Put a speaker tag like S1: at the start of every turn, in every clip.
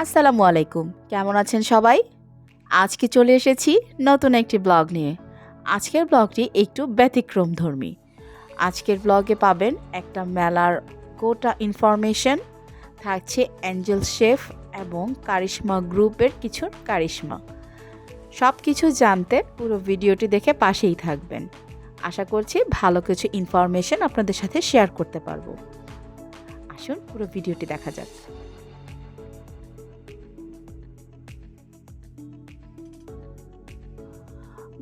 S1: আসসালামু আলাইকুম। কেমন আছেন সবাই? আজকে চলে এসেছি নতুন একটি ব্লগ নিয়ে। আজকের ব্লগটি একটু ব্যতিক্রমধর্মী। আজকের ব্লগে পাবেন একটা মেলার গোটা ইনফরমেশন, থাকছে অ্যাঞ্জেল শেফ এবং কারিশমা গ্রুপের কিছু কারিশমা। সব কিছু জানতে পুরো ভিডিওটি দেখে পাশেই থাকবেন। আশা করছি ভালো কিছু ইনফরমেশন আপনাদের সাথে শেয়ার করতে পারবো। আসুন পুরো ভিডিওটি দেখা যাক।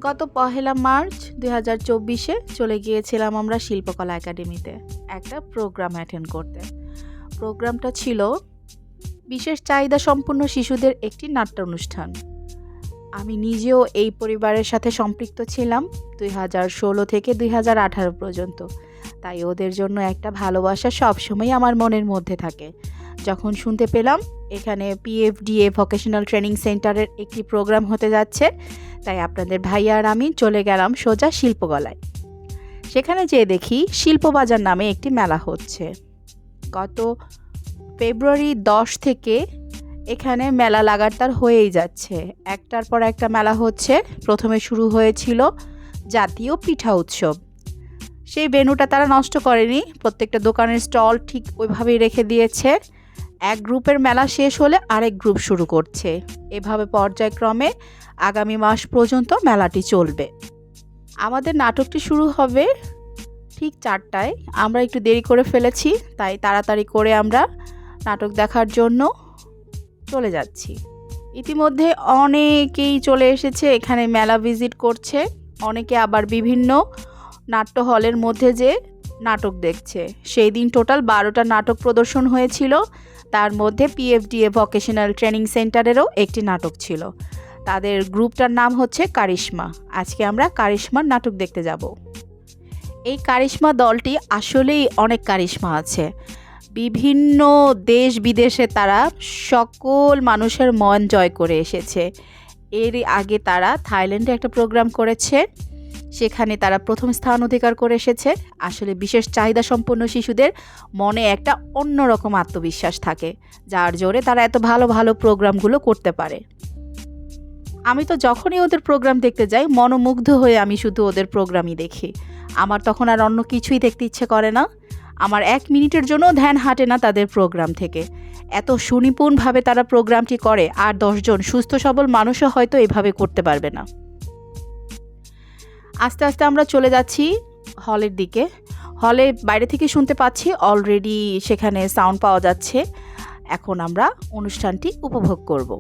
S1: গত ১লা মার্চ ২০২৪-এ চলে গিয়েছিলাম আমরা শিল্পকলা একাডেমিতে একটা প্রোগ্রাম অ্যাটেন্ড করতে। প্রোগ্রামটা ছিল বিশেষ চাহিদা সম্পন্ন শিশুদের একটি নাট্য অনুষ্ঠান। আমি নিজেও এই পরিবারের সাথে সম্পৃক্ত ছিলাম ২০১৬ থেকে ২০১৮ পর্যন্ত। তাই ওদের জন্য একটা ভালোবাসা সবসময় আমার মনের মধ্যে থাকে। যখন শুনতে পেলাম এখানে PFDA ভোকেশনাল ট্রেনিং সেন্টারের একটি প্রোগ্রাম হতে যাচ্ছে, তাই আপনাদের ভাইয়া আর আমি চলে গেলাম সোজা শিল্পকলায়। সেখানে যেয়ে দেখি শিল্পবাজার নামে একটি মেলা হচ্ছে। গত ফেব্রুয়ারি ১০ থেকে এখানে মেলা লাগাতার হয়েই যাচ্ছে। একটার পর একটা মেলা হচ্ছে। প্রথমে শুরু হয়েছিল জাতীয় পিঠা উৎসব। সেই ভেন্যুটা তারা নষ্ট করেনি, প্রত্যেকটা দোকানের স্টল ঠিক ওইভাবেই রেখে দিয়েছে। এক গ্রুপের মেলা শেষ হলে আরেক গ্রুপ শুরু করছে। এভাবে পর্যায়ক্রমে আগামী মাস পর্যন্ত মেলাটি চলবে। আমাদের নাটকটি শুরু হবে ঠিক ৪টায়। আমরা একটু দেরি করে ফেলেছি, তাই তাড়াতাড়ি করে আমরা নাটক দেখার জন্য চলে যাচ্ছি। ইতিমধ্যে অনেকেই চলে এসেছে এখানে মেলা ভিজিট করছে। অনেকে আবার বিভিন্ন নাট্য হলের মধ্যে যে নাটক দেখছে। সেই দিন টোটাল ১২টা নাটক প্রদর্শন হয়েছিল। তার মধ্যে PFDA ভোকেশনাল ট্রেনিং সেন্টারেরও একটি নাটক ছিল। তাদের গ্রুপটার নাম হচ্ছে কারিশমা। আজকে আমরা কারিশমার নাটক দেখতে যাব। এই কারিশমা দলটি আসলেই অনেক কারিশমা আছে। বিভিন্ন দেশ বিদেশে তারা সকল মানুষের মন জয় করে এসেছে। এর আগে তারা থাইল্যান্ডে একটা প্রোগ্রাম করেছে, সেখানে তারা প্রথম স্থান অধিকার করে এসেছে। আসলে বিশেষ চাহিদা সম্পন্ন শিশুদের মনে একটা অন্যরকম আত্মবিশ্বাস থাকে, যার জোরে তারা এত ভালো ভালো প্রোগ্রামগুলো করতে পারে। আমি তো যখনই ওদের প্রোগ্রাম দেখতে যাই মনোমুগ্ধ হয়ে আমি শুধু ওদের প্রোগ্রামই দেখি। আমার তখন আর অন্য কিছুই দেখতে ইচ্ছে করে না। আমার ১ মিনিটের জন্য ধ্যান হাঁটে না তাদের প্রোগ্রাম থেকে। এত সুনিপুণভাবে তারা প্রোগ্রামটি করে, আর ১০ জন সুস্থ সবল মানুষও হয়তো এভাবে করতে পারবে না। আস্তে আস্তে আমরা চলে যাচ্ছি হলের দিকে। হলে বাইরে থেকে শুনতে পাচ্ছি অলরেডি সেখানে সাউন্ড পাওয়া যাচ্ছে। এখন আমরা অনুষ্ঠানটি উপভোগ করব।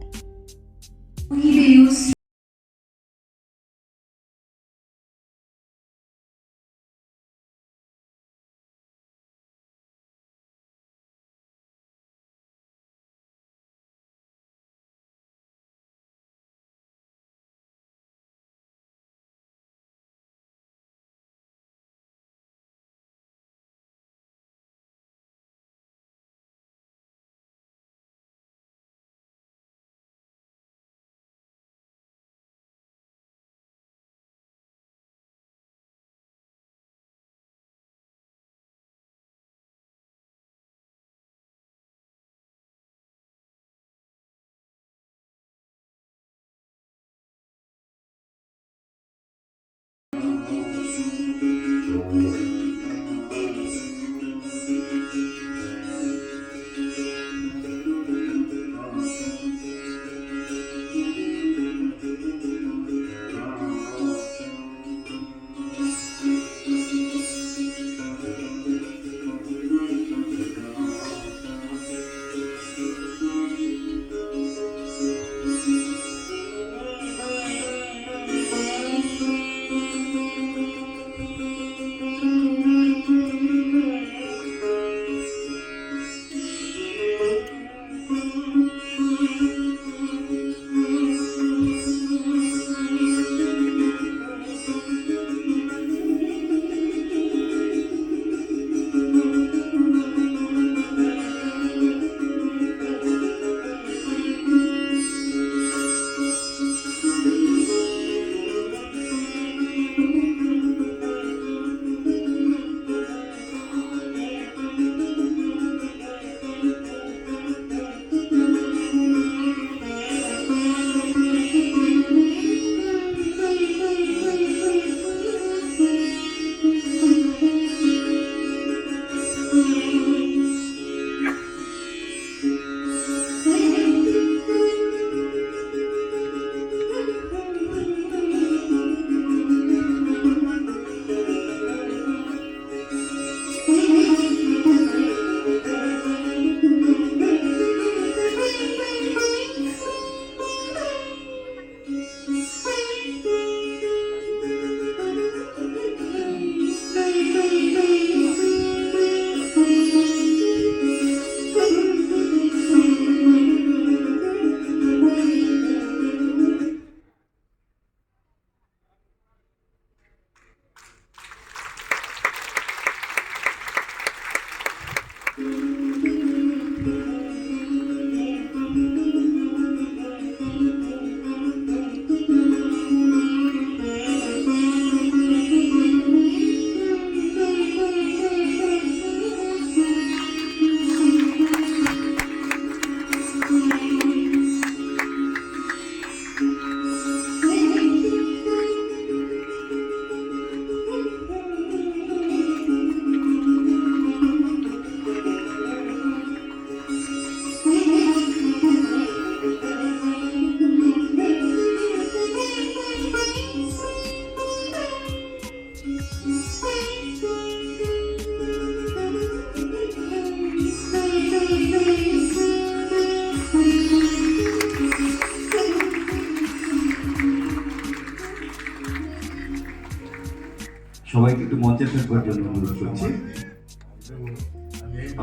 S2: একটু মঞ্চে থাকবার জন্য অনুরোধ করছি।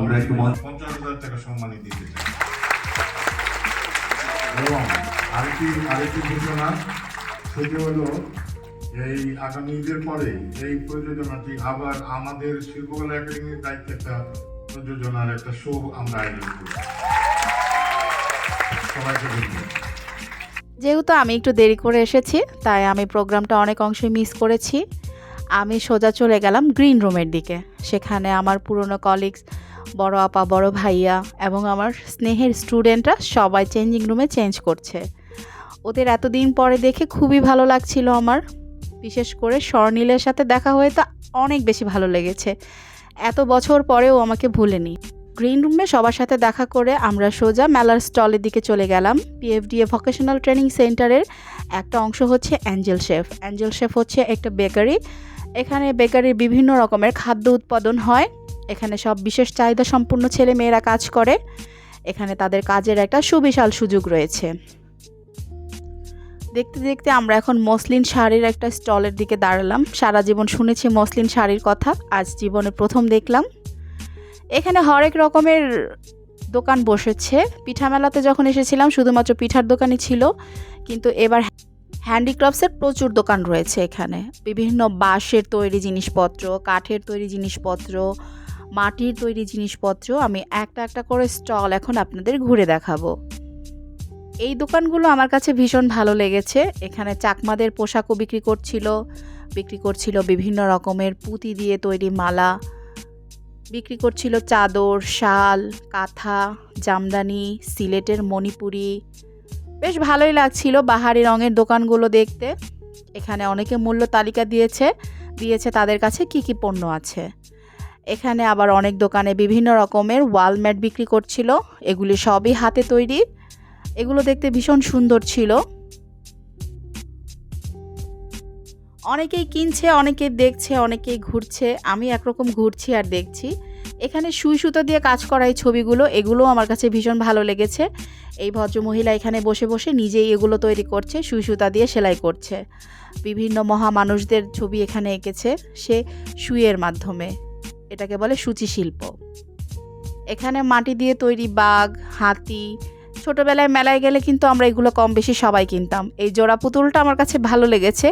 S2: আমরা একটু
S3: 50,000 টাকা সম্মানী দিতে চাই। এবং আরেকটি ঘোষণা, সেটি হলো এই আগামী ঈদের পরে এই প্রযোজনাটি আবার আমাদের শিল্পকলা একাডেমির দায়িত্বে একটা প্রযোজনার একটা শো আমরা আয়োজন করি। সবাইকে ধন্যবাদ।
S1: যেহেতু আমি একটু দেরি করে এসেছি, তাই আমি প্রোগ্রামটা অনেক অংশে মিস করেছি। আমি সোজা চলে গেলাম গ্রিন রুমের দিকে। সেখানে আমার পুরনো কলিগস, বড় আপা, বড় ভাইয়া এবং আমার স্নেহের স্টুডেন্টরা সবাই চেঞ্জিং রুমে চেঞ্জ করছে। ওদের এতদিন পরে দেখে খুবই ভালো লাগছিল আমার। বিশেষ করে স্বর্ণিলের সাথে দেখা হয়ে তো অনেক বেশি ভালো লেগেছে। এত বছর পরেও আমাকে ভুলেনি। গ্রিন রুমে সবার সাথে দেখা করে আমরা সোজা মেলার স্টলের দিকে চলে গেলাম। পিএফডিএ ভোকেশনাল ট্রেনিং সেন্টারের একটা অংশ হচ্ছে অ্যাঞ্জেল শেফ। অ্যাঞ্জেল শেফ হচ্ছে একটা বেকারি। এখানে বেকারির বিভিন্ন রকমের খাদ্য উৎপাদন হয়। এখানে সব বিশেষ চাহিদা সম্পন্ন ছেলে মেয়েরা কাজ করে। এখানে তাদের কাজের একটা সুবিশাল সুযোগ রয়েছে। দেখতে দেখতে আমরা এখন মসলিন শাড়ির একটা স্টলের দিকে দাঁড়ালাম। সারা জীবন শুনেছি মসলিন শাড়ির কথা, আজ জীবনে প্রথম দেখলাম। এখানে হরেক রকমের দোকান বসেছে। পিঠা মেলাতে যখন এসেছিলাম শুধুমাত্র পিঠার দোকানই ছিল, কিন্তু এবার হ্যান্ডিক্রাফটসের প্রচুর দোকান রয়েছে এখানে। বিভিন্ন বাঁশের তৈরি জিনিসপত্র, কাঠের তৈরি জিনিসপত্র, মাটির তৈরি জিনিসপত্র। আমি একটা একটা করে স্টল এখন আপনাদের ঘুরে দেখাবো। এই দোকানগুলো আমার কাছে ভীষণ ভালো লেগেছে। এখানে চাকমাদের পোশাকও বিক্রি করছিল বিভিন্ন রকমের পুঁতি দিয়ে তৈরি মালা, বিক্রি করছিল চাদর, শাল, কাঁথা, জামদানি, সিলেটের মণিপুরি। বেশ ভালোই লাগছিল বাহারি রঙের দোকানগুলো দেখতে। এখানে অনেকে মূল্য তালিকা দিয়েছে তাদের কাছে কি কি পণ্য আছে। এখানে আবার অনেক দোকানে বিভিন্ন রকমের ওয়ালম্যাট বিক্রি করছিল। এগুলি সবই হাতে তৈরি। এগুলো দেখতে ভীষণ সুন্দর ছিল। অনেকেই কিনছে, অনেকেই দেখছে, অনেকেই ঘুরছে। আমি একরকম ঘুরছি আর দেখছি। এখানে সুই সুতো দিয়ে কাজ করা এই ছবিগুলো, এগুলো আমার কাছে ভীষণ ভালো লেগেছে। এই ভদ্রমহিলা এখানে বসে বসে নিজেই এগুলো তৈরি করছে, সুই সুতা দিয়ে সেলাই করছে। বিভিন্ন মহামানুষদের ছবি এখানে এঁকেছে সে সুইয়ের মাধ্যমে। এটাকে বলে সূচি শিল্প। এখানে মাটি দিয়ে তৈরি বাঘ, হাতি। ছোটোবেলায় মেলায় গেলে কিন্তু আমরা এগুলো কম বেশি সবাই কিনতাম। এই জোড়া পুতুলটা আমার কাছে ভালো লেগেছে।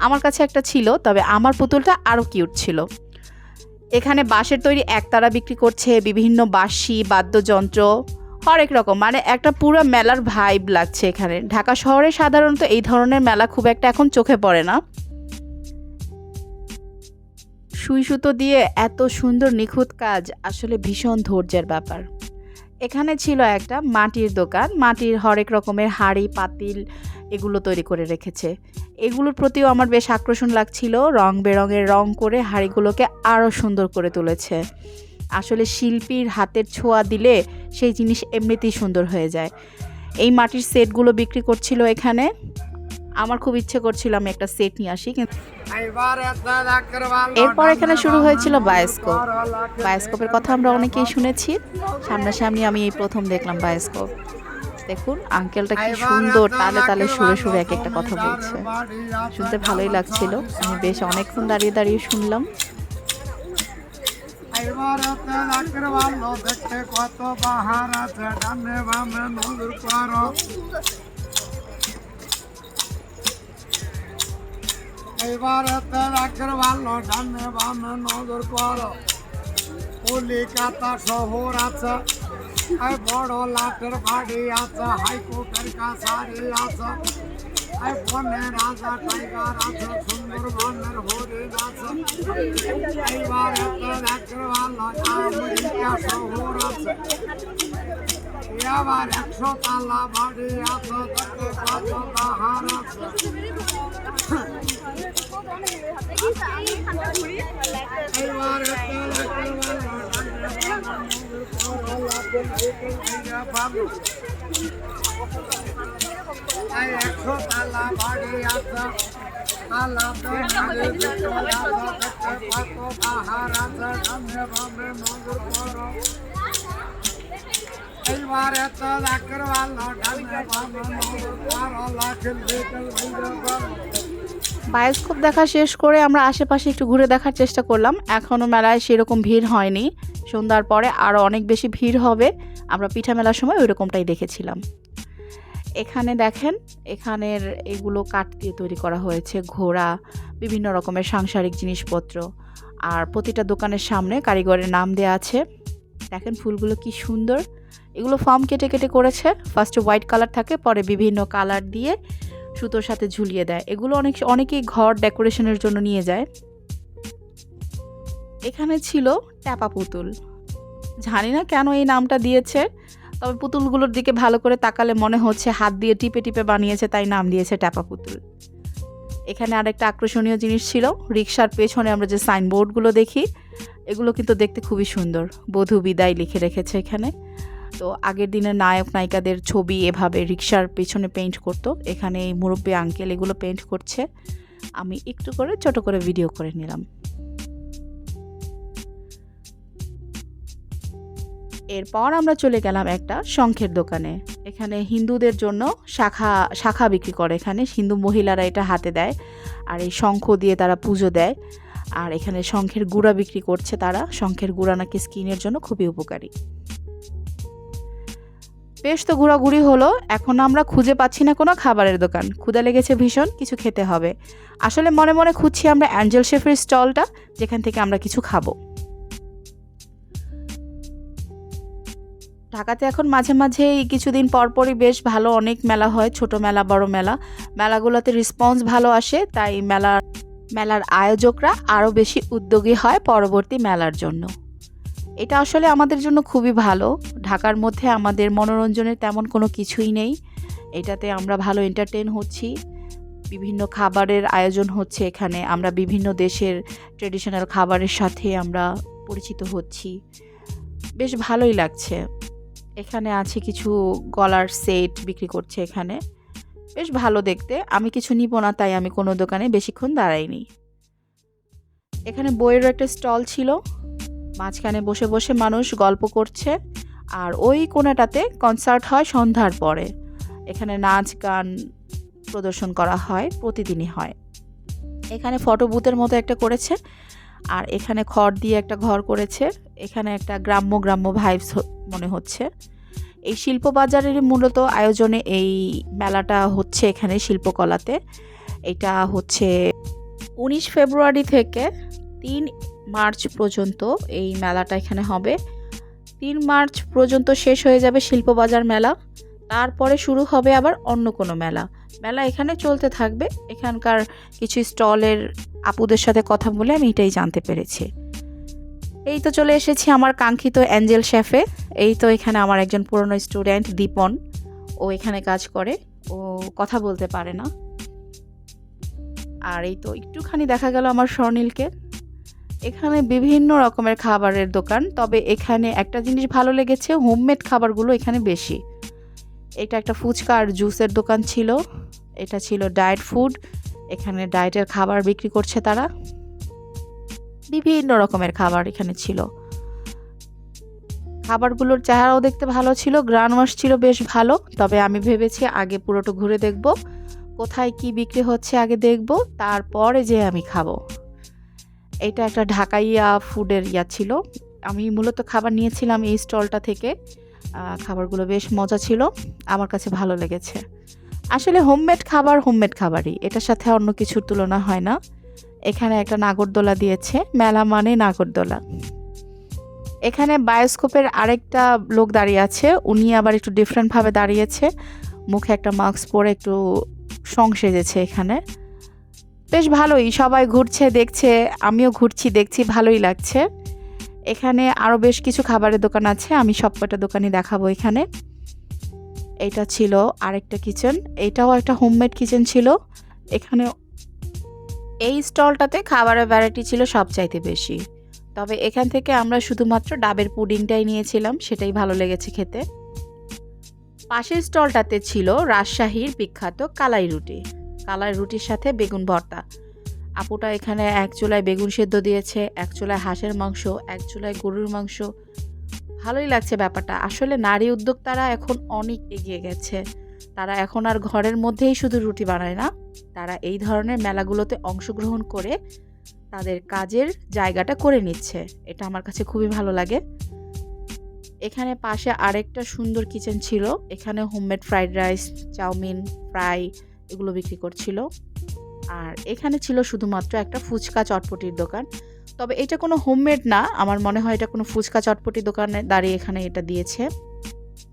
S1: আমার কাছে একটা ছিল, তবে আমার পুতুলটা আরও কিউট ছিল। এখানে বাঁশের তৈরি একতারা বিক্রি করছে, বিভিন্ন বাঁশি, বাদ্যযন্ত্র, হরেক রকম। মানে একটা পুরো মেলার ভাইব লাগছে এখানে। ঢাকা শহরে সাধারণত এই ধরনের মেলা খুব একটা এখন চোখে পড়ে না। সুই সুতো দিয়ে এত সুন্দর নিখুঁত কাজ আসলে ভীষণ ধৈর্যের ব্যাপার। এখানে ছিল একটা মাটির দোকান। মাটির হরেক রকমের হাঁড়ি, পাতিল এগুলো তৈরি করে রেখেছে। এগুলোর প্রতিও আমার বেশ আকর্ষণ লাগছিল। রং বেরঙের রং করে হাঁড়িগুলোকে আরও সুন্দর করে তুলেছে। আসলে শিল্পীর হাতের ছোঁয়া দিলে সেই জিনিস এমনিতেই সুন্দর হয়ে যায়। এই মাটির সেটগুলো বিক্রি করছিল এখানে। আমার খুব ইচ্ছে করছিল আমি একটা সেট নিয়ে আসি, কিন্তু এরপর এখানে শুরু হয়েছিল বায়োস্কোপ। বায়োস্কোপের কথা আমরা অনেকেই শুনেছি, সামনাসামনি আমি এই প্রথম দেখলাম বায়োস্কোপ। দেখুন আঙ্কেলটা কি সুন্দর তালে তালে সুরে সুরে এক একটা কথা বলছে, শুনতে ভালোই লাগছিল। আমি বেশ অনেকক্ষণ দাঁড়িয়ে দাঁড়িয়ে শুনলাম।
S4: এবারেতে রাখের ভালো ডানে বামে নজর করো। কলিকাতা শহর আছে, বড় লাটের বাড়ি আছে, হাইকোর্টের কাছারি আছে, বনে রাজা টাইগার আছে, সুন্দরবনের হরিণ আছে। এইবারেতে রাখের ভালো আমেরিকা শহর আছে, আবার 100 তালা বাড়ি আছে, কত পাহাড় আছে। এইবারে তো লাখের ভালো ডানে বামে নজর করো, লাখের ভিতর ভিতর করো।
S1: বায়োস্কোপ দেখা শেষ করে আমরা আশেপাশে একটু ঘুরে দেখার চেষ্টা করলাম। এখনও মেলায় সেরকম ভিড় হয়নি, সন্ধ্যার পরে আরও অনেক বেশি ভিড় হবে। আমরা পিঠা মেলার সময় ওই রকমটাই দেখেছিলাম। এখানে দেখেন, এখানের এগুলো কাঠ দিয়ে তৈরি করা হয়েছে, ঘোড়া, বিভিন্ন রকমের সাংসারিক জিনিসপত্র। আর প্রতিটা দোকানের সামনে কারিগরের নাম দেওয়া আছে। দেখেন ফুলগুলো কি সুন্দর। এগুলো ফর্ম কেটে কেটে করেছে। ফার্স্টে হোয়াইট কালার থাকে, পরে বিভিন্ন কালার দিয়ে সুতোর সাথে ঝুলিয়ে দেয়। এগুলো অনেকেই ঘর ডেকোরেশনের জন্য নিয়ে যায়। এখানে ছিল ট্যাপা পুতুল। জানি না কেন এই নামটা দিয়েছে, তবে পুতুলগুলোর দিকে ভালো করে তাকালে মনে হচ্ছে হাত দিয়ে টিপে টিপে বানিয়েছে, তাই নাম দিয়েছে ট্যাপা পুতুল। এখানে আরেকটা আকর্ষণীয় জিনিস ছিল, রিক্সার পেছনে আমরা যে সাইনবোর্ডগুলো দেখি, এগুলো কিন্তু দেখতে খুবই সুন্দর। বধূ বিদায় লিখে রেখেছে এখানে। তো আগের দিনের নায়ক নায়িকাদের ছবি এভাবে রিক্সার পেছনে পেইন্ট করতো। এখানে এই মুরব্বী আঙ্কেল এগুলো পেইন্ট করছে। আমি একটু করে ছোট করে ভিডিও করে নিলাম। এরপর আমরা চলে গেলাম একটা শঙ্খের দোকানে। এখানে হিন্দুদের জন্য শাখা বিক্রি করে। এখানে হিন্দু মহিলারা এটা হাতে দেয়, আর এই শঙ্খ দিয়ে তারা পুজো দেয়। আর এখানে শঙ্খের গুঁড়া বিক্রি করছে তারা। শঙ্খের গুঁড়া নাকি স্কিনের জন্য খুবই উপকারী। বেশ তো ঘোরাঘুরি হলো। এখন আমরা খুঁজে পাচ্ছি না কোনো খাবারের দোকান। ক্ষুধা লেগেছে ভীষণ, কিছু খেতে হবে। আসলে মনে মনে খুঁজছি আমরা অ্যাঞ্জেল শেফের স্টলটা, যেখান থেকে আমরা কিছু খাবো। ঢাকাতে এখন মাঝে মাঝে কিছুদিন পরপরই বেশ ভালো অনেক মেলা হয়, ছোট মেলা বড় মেলা। মেলাগুলোতে রেসপন্স ভালো আসে, তাই মেলার আয়োজকরা আরও বেশি উদ্যোগী হয় পরবর্তী মেলার জন্য। এটা আসলে আমাদের জন্য খুবই ভালো। ঢাকার মধ্যে আমাদের মনোরঞ্জনের তেমন কোনো কিছুই নেই। এটাতে আমরা ভালো এন্টারটেন হচ্ছি, বিভিন্ন খাবারের আয়োজন হচ্ছে এখানে। আমরা বিভিন্ন দেশের ট্রেডিশনাল খাবারের সাথে আমরা পরিচিত হচ্ছি, বেশ ভালোই লাগছে। এখানে আছে কিছু গলার সেট বিক্রি করছে এখানে, বেশ ভালো দেখতে। আমি কিছু নিব না, তাই আমি কোনো দোকানে বেশিক্ষণ দাঁড়াইনি। এখানে বইয়েরও একটা স্টল ছিল, মাঝখানে বসে বসে মানুষ গল্প করছে। আর ওই কোণাটাতে কনসার্ট হয় সন্ধ্যার পরে। এখানে নাচ গান প্রদর্শন করা হয়, প্রতিদিনই হয়। এখানে ফটো বুথের মতো একটা করেছে, আর এখানে খড় দিয়ে একটা ঘর করেছে। এখানে একটা গ্রাম্য ভাইবস মনে হচ্ছে। এই শিল্পবাজারের মূলত আয়োজনে এই মেলাটা হচ্ছে এখানে শিল্পকলাতে। এটা হচ্ছে 19 ফেব্রুয়ারি থেকে 3 মার্চ পর্যন্ত এই মেলাটা এখানে হবে। 3 মার্চ পর্যন্ত শেষ হয়ে যাবে শিল্পবাজার মেলা। তারপরে শুরু হবে আবার অন্য কোনো মেলা এখানে চলতে থাকবে। এখানকার কিছু স্টলের আপুদের সাথে কথা বলে আমি এটাই জানতে পেরেছি। এই তো চলে এসেছি আমার কাঙ্ক্ষিত অ্যাঞ্জেল শেফে। এই তো এখানে আমার একজন পুরনো স্টুডেন্ট দীপন, ও এখানে কাজ করে, ও কথা বলতে পারে না। আর এই তো একটুখানি দেখা গেল আমার স্বর্ণিলকে। এখানে বিভিন্ন রকমের খাবারের দোকান, তবে এখানে একটা জিনিস ভালো লেগেছে, হোমমেড খাবারগুলো এখানে বেশি। এটা একটা ফুচকা আর জুসের দোকান ছিল। এটা ছিল ডায়েট ফুড। এখানে ডায়েটের খাবার বিক্রি করছে তারা। বিভিন্ন রকমের খাবার এখানে ছিল। খাবারগুলোর চেহারাও দেখতে ভালো ছিল, গ্রানওয়াশ ছিল বেশ ভালো। তবে আমি ভেবেছি আগে পুরোটা ঘুরে দেখব, কোথায় কি বিক্রি হচ্ছে আগে দেখব, তারপরে যে আমি খাবো। এটা একটা ঢাকাইয়া ফুডের ছিল। আমি মূলত খাবার নিয়েছিলাম এই স্টলটা থেকে। খাবারগুলো বেশ মজা ছিল, আমার কাছে ভালো লেগেছে। আসলে হোমমেড খাবারই, এটার সাথে অন্য কিছুর তুলনা হয় না। এখানে একটা নাগরদোলা দিয়েছে, মেলা মানে নাগরদোলা। এখানে বায়োস্কোপের আরেকটা লোক দাঁড়িয়ে আছে, উনি আবার একটু ডিফারেন্টভাবে দাঁড়িয়েছে, মুখে একটা মাস্ক পরে একটু সং সেজেছে। এখানে বেশ ভালোই, সবাই ঘুরছে দেখছে, আমিও ঘুরছি দেখছি, ভালোই লাগছে। এখানে আরও বেশ কিছু খাবারের দোকান আছে, আমি সবকটা দোকানই দেখাবো এখানে। এটা ছিল আরেকটা কিচেন, এটাও একটা হোমমেড কিচেন ছিল। এখানে এই স্টলটাতে খাবারের ভ্যারাইটি ছিল সবচাইতে বেশি। তবে এখান থেকে আমরা শুধুমাত্র ডাবের পুডিংটাই নিয়েছিলাম, সেটাই ভালো লেগেছে খেতে। পাশের স্টলটাতে ছিল রাজশাহীর বিখ্যাত কালাই রুটির সাথে বেগুন ভর্তা। আপুটা এখানে এক চুলায় বেগুন সেদ্ধ দিয়েছে, এক চুলায় হাঁসের মাংস, এক চুলায় গরুর মাংস। ভালোই লাগছে ব্যাপারটা। আসলে নারী উদ্যোক্তারা এখন অনেক এগিয়ে গেছে। তারা এখন আর ঘরের মধ্যেই শুধু রুটি বানায় না, তারা এই ধরনের মেলাগুলোতে অংশগ্রহণ করে তাদের কাজের জায়গাটা করে নিচ্ছে। এটা আমার কাছে খুবই ভালো লাগে। এখানে পাশে আরেকটা সুন্দর কিচেন ছিল। এখানে homemade fried rice, chow mein, fry এগুলো বিক্রি করছিল। আর এখানে ছিল শুধুমাত্র একটা ফুচকা চটপটির দোকান। তবে এটা কোনো হোমমেড না, আমার মনে হয় এটা কোনো ফুচকা চটপটি দোকানে দাঁড়িয়ে এখানে এটা দিয়েছে।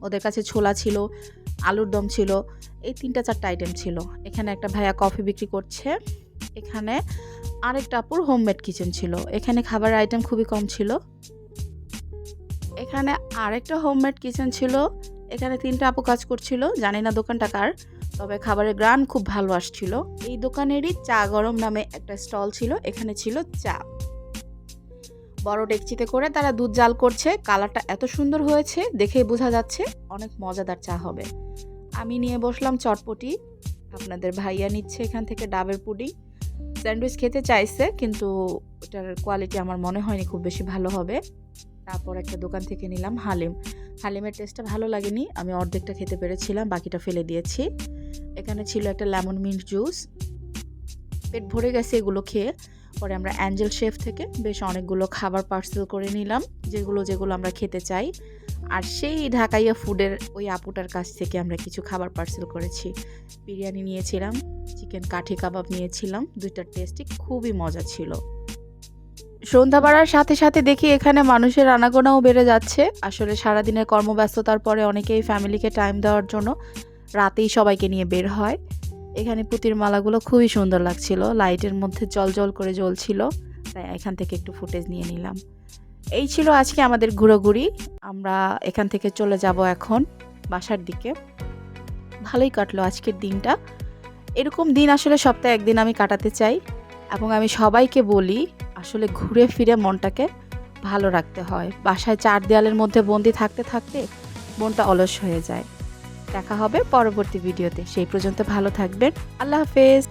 S1: ওদের কাছে ছোলা ছিল, আলুর দম ছিল, এই 3-4টা আইটেম ছিল। এখানে একটা ভাইয়া কফি বিক্রি করছে। এখানে আরেকটা আপুর হোমমেড কিচেন ছিল। এখানে খাবারের আইটেম খুবই কম ছিল। এখানে আরেকটা হোমমেড কিচেন ছিল। এখানে 3টা আপু কাজ করছিল। জানি না দোকানটা কার, তবে খাবারের গ্রান খুব ভালো আসছিল। এই দোকানেরই চা গরম নামে একটা স্টল ছিল। এখানে ছিল চা, বড় ডেকচিতে করে তারা দুধ জাল করছে। কালারটা এত সুন্দর হয়েছে, দেখেই বোঝা যাচ্ছে অনেক মজাদার চা হবে। আমি নিয়ে বসলাম চটপটি, আপনাদের ভাইয়া নিচ্ছে এখান থেকে ডাবের পুডিং। স্যান্ডউইচ খেতে চাইছে, কিন্তু ওটার কোয়ালিটি আমার মনে হয়নি খুব বেশি ভালো হবে। তারপর একটা দোকান থেকে নিলাম হালিম। হালিমের টেস্টটা ভালো লাগেনি, আমি অর্ধেকটা খেতে পেরেছিলাম, বাকিটা ফেলে দিয়েছি। এখানে ছিল একটা লেমন মিন্ট জুস। পেট ভরে গেছে এগুলো খেয়ে। পরে আমরা অ্যাঞ্জেল শেফ থেকে বেশ অনেকগুলো খাবার পার্সেল করে নিলাম, যেগুলো আমরা খেতে চাই। আর সেই ঢাকাইয়া ফুডের ওই আপুটার কাছ থেকে আমরা কিছু খাবার পার্সেল করেছি। বিরিয়ানি নিয়েছিলাম, চিকেন কাঠি কাবাব নিয়েছিলাম। দুইটার টেস্টই খুবই মজা ছিল। সন্ধ্যা বাড়ার সাথে সাথে দেখি এখানে মানুষের আনাগোনাও বেড়ে যাচ্ছে। আসলে সারাদিনের কর্মব্যস্ততার পরে অনেকেই ফ্যামিলিকে টাইম দেওয়ার জন্য রাতেই সবাইকে নিয়ে বের হয়। এখানে পুতির মালাগুলো খুবই সুন্দর লাগছিল, লাইটের মধ্যে জল করে জ্বলছিল, তাই এখান থেকে একটু ফুটেজ নিয়ে নিলাম। এই ছিল আজকে আমাদের ঘোরাঘুরি। আমরা এখান থেকে চলে যাব এখন বাসার দিকে। ভালোই কাটলো আজকের দিনটা। এরকম দিন আসলে সপ্তাহে একদিন আমি কাটাতে চাই, এবং আমি সবাইকে বলি আসলে ঘুরে ফিরে মনটাকে ভালো রাখতে হয়। বাসায় 4 দেয়ালের মধ্যে বন্দি থাকতে থাকতে মনটা অলস হয়ে যায়। দেখা হবে পরবর্তী ভিডিওতে, সেই পর্যন্ত ভালো থাকবেন। আল্লাহ হাফেজ।